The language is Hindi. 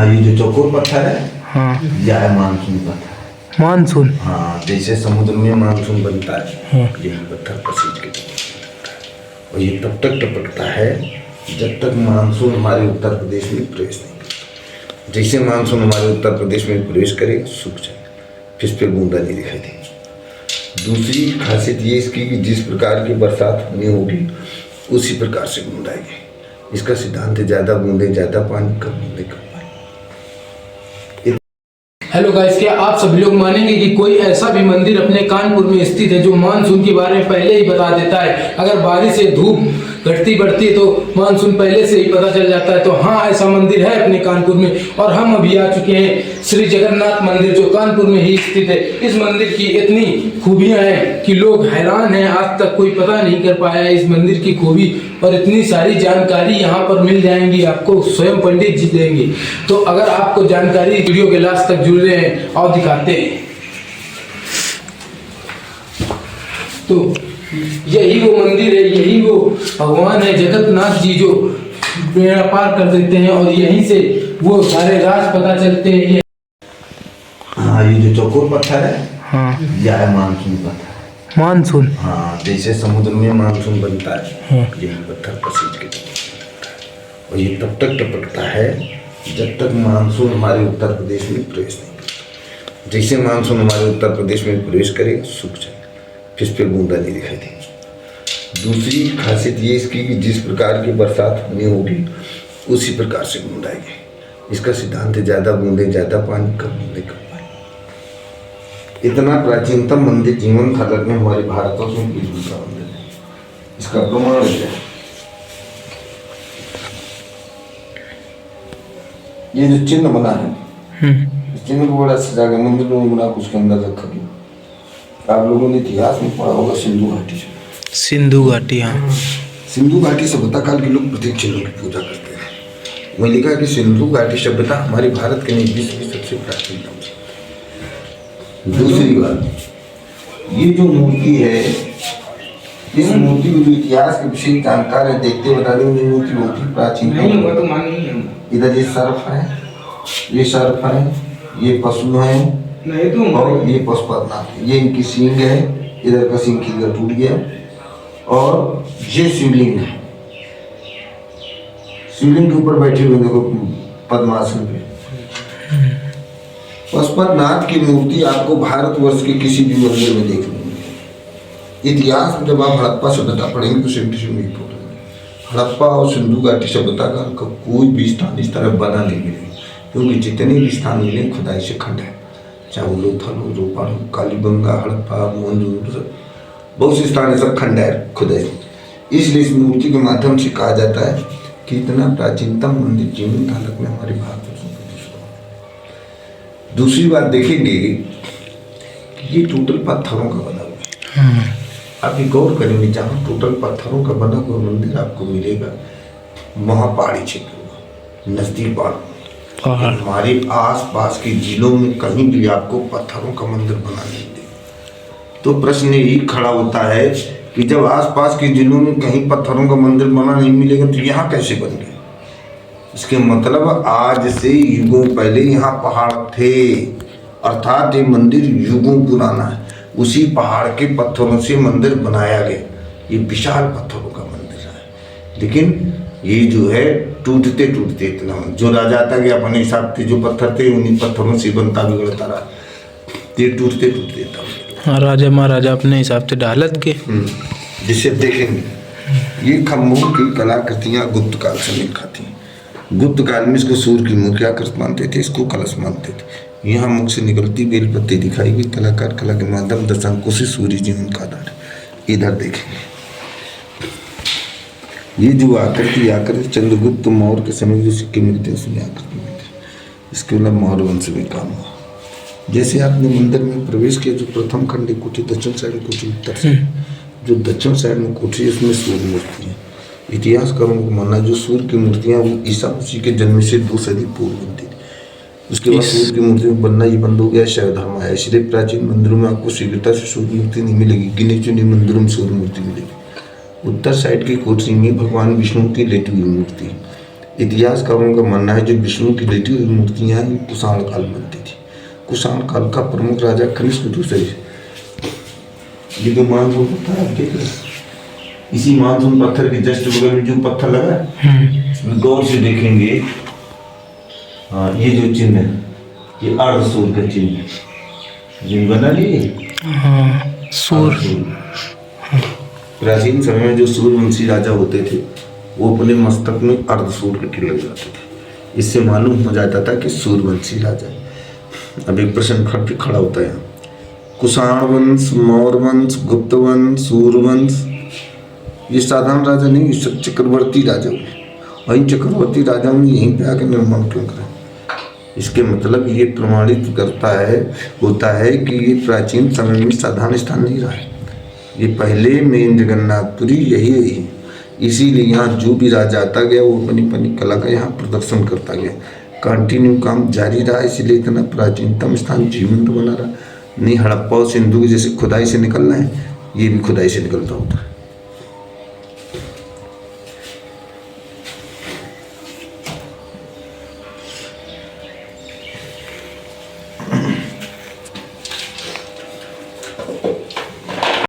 हाँ, ये जो चौकोर पत्थर है, हाँ, यह है मानसून पत्थर। मानसून। हाँ, जैसे समुद्र में मानसून बनता है, हाँ। यही पत्थर पसीज के बनता है। और ये तब तक टपकता है जब तक मानसून हमारे उत्तर प्रदेश में प्रवेश नहीं करता। जैसे मानसून हमारे उत्तर प्रदेश में प्रवेश करेगा, सूख जाएगा, फिर इस पर बूंदा नहीं दिखाई देगी। दूसरी खासियत ये इसकी कि जिस प्रकार की बरसात होनी होगी उसी प्रकार से बूंद आएगी। इसका सिद्धांत है, ज़्यादा बूंदे ज़्यादा पानी, कम बूंदे कम पानी। हेलो गाइस, क्या आप सभी लोग मानेंगे कि कोई ऐसा भी मंदिर अपने कानपुर में स्थित है जो मानसून के बारे में पहले ही बता देता है? अगर बारिश से धूप घटती बढ़ती है तो मानसून पहले से ही पता चल जाता है। तो हाँ, ऐसा मंदिर है अपने कानपुर में और हम अभी आ चुके हैं श्री जगन्नाथ मंदिर जो कानपुर में ही स्थित है। इस मंदिर की इतनी खूबियां हैं कि लोग हैरान हैं, आज तक कोई पता नहीं कर पाया है इस मंदिर की खूबी। और इतनी सारी जानकारी यहाँ पर मिल जाएंगी आपको, स्वयं पंडित जी देंगे। तो अगर आपको जानकारी वीडियो के लास्ट तक जुड़ रहे हैं और दिखाते हैं। तो यही वो मंदिर है, यही वो भगवान है जगन्नाथ जी जो बेड़ा पार कर देते हैं और यहीं से वो सारे राज पता चलते हैं। ये हाँ, ये जो चौकोर पत्थर है, हाँ, यह है मानसून पत्थर। मानसून। हाँ, जैसे समुद्र में मानसून बनता है, हाँ। यही पत्थर पसीज के बनता है। और ये तब तक टपकता है जब तक मानसून हमारे उत्तर प्रदेश में प्रवेश नहीं करता। जैसे मानसून हमारे उत्तर प्रदेश में प्रवेश करेगा, सूख जाएगा, फिर इस पर बूंदा नहीं दिखाई देगी। दूसरी खासियत ये इसकी कि जिस प्रकार की बरसात होनी होगी उसी प्रकार से बूंद आएगी। इसका सिद्धांत है, ज़्यादा बूंदे ज़्यादा पानी, कम बूंदे कम पानी। इतना प्राचीनतम मंदिर जीवन थालक में हमारे भारतवर्ष में कोई दूसरा मंदिर नहीं। इसका प्रमाण है ये जो चिन्ह बना है, इस चिन्ह को बड़ा सजा के मंदिर में बना के उसके अंदर रखा गया। आप लोगों ने इतिहास में पढ़ा होगा सिंधु घाटी से। सिंधु घाटी, हाँ। सिंधु घाटी सभ्यता काल के लोग प्रतीक चिन्हों की पूजा करते हैं। वही लिखा कि सिंधु घाटी सभ्यता हमारे भारत के नहीं विश्व की सबसे प्राचीन सभ्यता। दूसरी बात, ये जो मूर्ति है, इस मूर्ति को जो इतिहास के विषय जानकार है देखते बता दें, ये मूर्ति बहुत ही प्राचीन है। इधर ये सर्प है, ये सर्प है, ये पशु है और ये पशुपतिनाथ है। ये इनकी सींग है, इधर का सींग खींचकर टूट गया। और ये शिवलिंग है, शिवलिंग के ऊपर बैठे हुए देखो पद्मासन पे। पशुपतिनाथ की मूर्ति आपको भारतवर्ष के किसी भी मंदिर में देखने को मिलेगी। इतिहास में जब आप हड़प्पा सभ्यता पढ़ेंगे तो सेम टू सेम यही फोटो मिलेगी। हड़प्पा और सिंधु घाटी सभ्यता का कोई भी स्थान इस तरह बना नहीं मिलेगा, क्योंकि जितने भी स्थान मिले खुदाई से खंड है, चाहे वो लोथल हो, रोपाड़ हो, कालीबंगा, हड़प्पा, मोहनजोदड़ो, बहुत से स्थान है, सब खंड है खुदाई। इसलिए इस मूर्ति के माध्यम से कहा जाता है कि इतना प्राचीनतम मंदिर जीवन थालक में हमारे भारतवर्ष में दूसरा। दूसरी बात देखेंगे कि ये टोटल पत्थरों का बना हुआ है। आप ये गौर करेंगे, जहाँ टोटल पत्थरों का बना हुआ मंदिर आपको मिलेगा वहाँ पहाड़ी क्षेत्र होगा, नजदीक पहाड़। हमारे आस पास के जिलों में कहीं भी आपको पत्थरों का मंदिर बना नहीं मिलेगा। तो प्रश्न यही खड़ा होता है कि जब आसपास के जिलों में कहीं पत्थरों का मंदिर बना नहीं मिलेगा तो यहाँ कैसे बन गया? इसके मतलब आज से युगों पहले यहाँ पहाड़ थे, अर्थात ये मंदिर युगों पुराना है। उसी पहाड़ के पत्थरों से मंदिर बनाया गया। ये विशाल पत्थरों का मंदिर है, लेकिन ये जो है टूटते टूटते इतना, जो राजा था कि अपने हिसाब से जो पत्थर थे उन्हीं पत्थरों से बनता बिगड़ता रहा, ये टूटते टूटते था। हाँ, राजा महाराजा अपने हिसाब से ढालत के। जिसे देखेंगे ये खम्भों की कलाकृतियाँ गुप्त काल से मिल खाती हैं। गुप्त काल में इसको सूर्य की मुख आकृति मानते थे, इसको कलश मानते थे। यहाँ मुख से निकलती बेलपत्ती दिखाई गई। कलाकार कला के माध्यम दशांकों से सूर्य जीवन का आधार है। इधर देखेंगे ये जो आकृति चंद्रगुप्त मौर्य के समय जो सिक्के मिलते हैं उसमें आकृति मिलती है। इसके मतलब मौर्य वंश में काम हुआ। जैसे आपने मंदिर में प्रवेश किया, जो प्रथम खंड कोठी दक्षिण साइड कोठी उत्तर साइड, जो दक्षिण साइड में कोठी उसमें सूर्य मूर्ति है। इतिहासकारों को मानना जो सूर्य की मूर्तियाँ वो ईसा मसीह के जन्म से 2 सदी पूर्व बनती थी। उसके बाद सूर्य की मूर्ति बनना ये बंद हो गया, शैव धर्म आया। इसलिए प्राचीन मंदिरों में आपको शीघ्रता से सूर्य मूर्ति नहीं मिलेगी, गिने चुने मंदिरों में सूर्य मूर्ति मिलेगी। उत्तर साइड की कोठी में भगवान विष्णु की लेटी हुई मूर्ति, इतिहासकारों का मानना है जो विष्णु की लेटी हुई मूर्तियां हैं, कुषाण काल में बनती थी। कुषाण काल का प्रमुख राजा कनिष्क दूसरे। ये जो मानसून पत्थर आप देख रहे हैं, इसी मानसून पत्थर के जस्ट बगल में जो पत्थर लगा है, इसमें गौर से देखेंगे। हाँ, ये जो चिन्ह है, ये अर्धसूर का चिन्ह है। जिन बना लिए सूर। प्राचीन समय में जो सूर्यवंशी राजा होते थे वो अपने मस्तक में अर्धसूर के टिक लग जाते थे। इससे मालूम हो जाता था कि सूर्यवंशी राजा है। अब एक प्रश्न खड़ा होता है, कुषाण वंश, मौर्य वंश, गुप्त वंश, सूर्यवंश, ये साधारण राजा नहीं, सब चक्रवर्ती राजा हुए। और इन चक्रवर्ती राजाओं ने यहीं पे आकर निर्माण क्यों करा? इसके मतलब ये प्रमाणित होता है कि ये प्राचीन समय में साधारण स्थान नहीं रहा है। ये पहले मेन जगन्नाथपुरी यही है। इसीलिए यहाँ जो भी राजा आता गया वो अपनी कला का यहाँ प्रदर्शन करता गया। कंटिन्यू काम जारी रहा, इसीलिए इतना प्राचीनतम स्थान जीवंत बना रहा। नहीं हड़प्पा और सिंधु जैसे खुदाई से निकलना है, ये भी खुदाई से निकलता होता है।